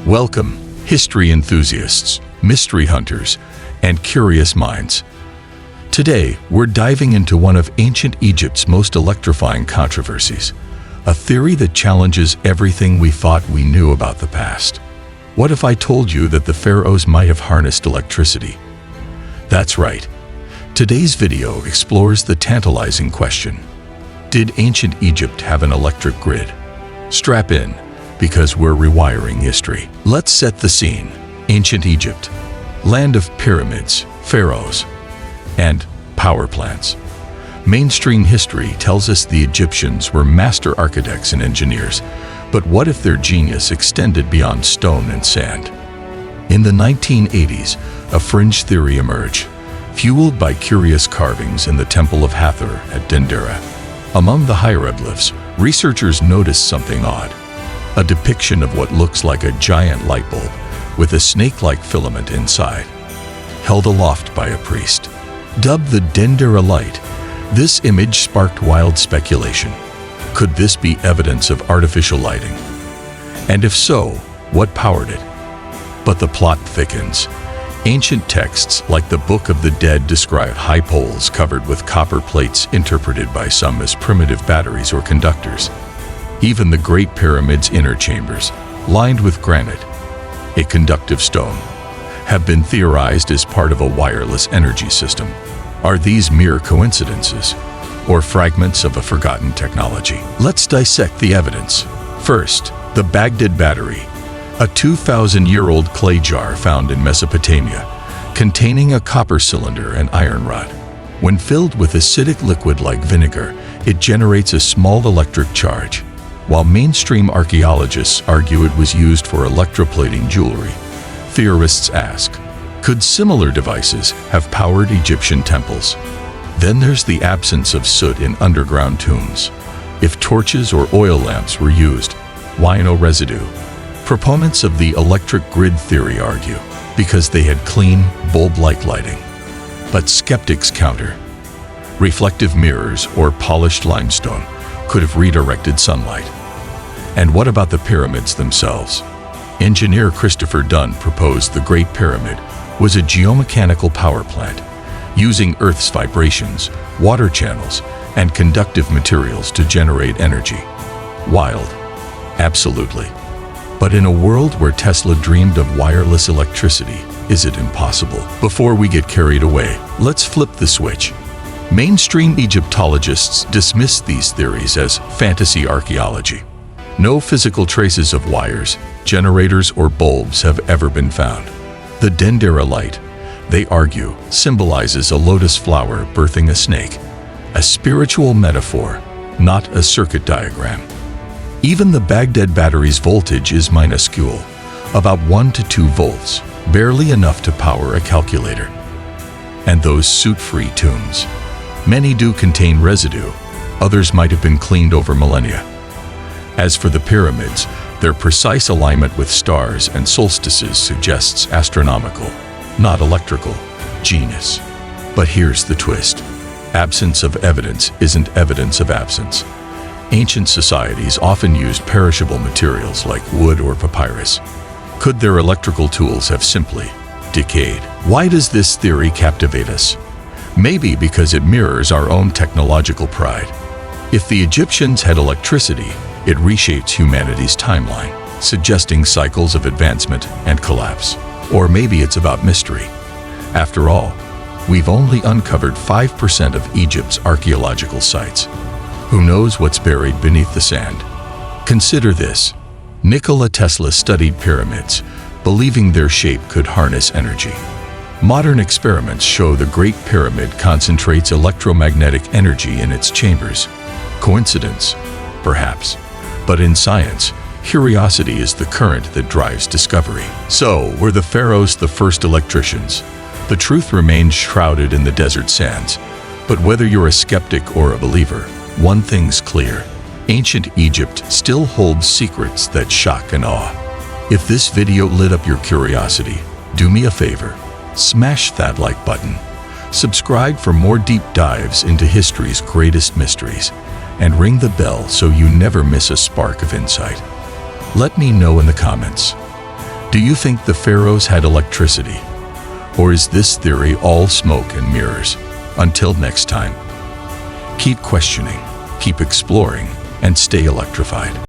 Welcome, history enthusiasts, mystery hunters, and curious minds. Today, we're diving into one of ancient Egypt's most electrifying controversies, a theory that challenges everything we thought we knew about the past. What if I told you that the pharaohs might have harnessed electricity? That's right. Today's video explores the tantalizing question: did ancient Egypt have an electric grid? Strap in, because we're rewiring history. Let's set the scene. Ancient Egypt, land of pyramids, pharaohs, and power plants. Mainstream history tells us the Egyptians were master architects and engineers, but what if their genius extended beyond stone and sand? In the 1980s, a fringe theory emerged, fueled by curious carvings in the Temple of Hathor at Dendera. Among the hieroglyphs, researchers noticed something odd: a depiction of what looks like a giant light bulb with a snake-like filament inside, held aloft by a priest. Dubbed the Dendera light, this image sparked wild speculation. Could this be evidence of artificial lighting? And if so, what powered it? But the plot thickens. Ancient texts like the Book of the Dead describe high poles covered with copper plates interpreted by some as primitive batteries or conductors. Even the Great Pyramid's inner chambers, lined with granite, a conductive stone, have been theorized as part of a wireless energy system. Are these mere coincidences, or fragments of a forgotten technology? Let's dissect the evidence. First, the Baghdad battery, a 2,000-year-old clay jar found in Mesopotamia, containing a copper cylinder and iron rod. When filled with acidic liquid like vinegar, it generates a small electric charge. While mainstream archaeologists argue it was used for electroplating jewelry, theorists ask, could similar devices have powered Egyptian temples? Then there's the absence of soot in underground tombs. If torches or oil lamps were used, why no residue? Proponents of the electric grid theory argue because they had clean, bulb-like lighting. But skeptics counter. Reflective mirrors or polished limestone could have redirected sunlight. And what about the pyramids themselves? Engineer Christopher Dunn proposed the Great Pyramid was a geomechanical power plant, using Earth's vibrations, water channels, and conductive materials to generate energy. Wild? Absolutely. But in a world where Tesla dreamed of wireless electricity, is it impossible? Before we get carried away, let's flip the switch. Mainstream Egyptologists dismiss these theories as fantasy archaeology. No physical traces of wires, generators, or bulbs have ever been found. The Dendera light, they argue, symbolizes a lotus flower birthing a snake, a spiritual metaphor, not a circuit diagram. Even the Baghdad battery's voltage is minuscule, about 1 to 2 volts, barely enough to power a calculator. And those soot-free tombs. Many do contain residue, others might have been cleaned over millennia. As for the pyramids, their precise alignment with stars and solstices suggests astronomical, not electrical, genius. But here's the twist. Absence of evidence isn't evidence of absence. Ancient societies often used perishable materials like wood or papyrus. Could their electrical tools have simply decayed? Why does this theory captivate us? Maybe because it mirrors our own technological pride. If the Egyptians had electricity, it reshapes humanity's timeline, suggesting cycles of advancement and collapse. Or maybe it's about mystery. After all, we've only uncovered 5% of Egypt's archaeological sites. Who knows what's buried beneath the sand? Consider this. Nikola Tesla studied pyramids, believing their shape could harness energy. Modern experiments show the Great Pyramid concentrates electromagnetic energy in its chambers. Coincidence? Perhaps. But in science, curiosity is the current that drives discovery. So, were the pharaohs the first electricians? The truth remains shrouded in the desert sands. But whether you're a skeptic or a believer, one thing's clear: ancient Egypt still holds secrets that shock and awe. If this video lit up your curiosity, do me a favor. Smash that like button. Subscribe for more deep dives into history's greatest mysteries, and ring the bell so you never miss a spark of insight. Let me know in the comments. Do you think the pharaohs had electricity? Or is this theory all smoke and mirrors? Until next time, keep questioning, keep exploring, and stay electrified.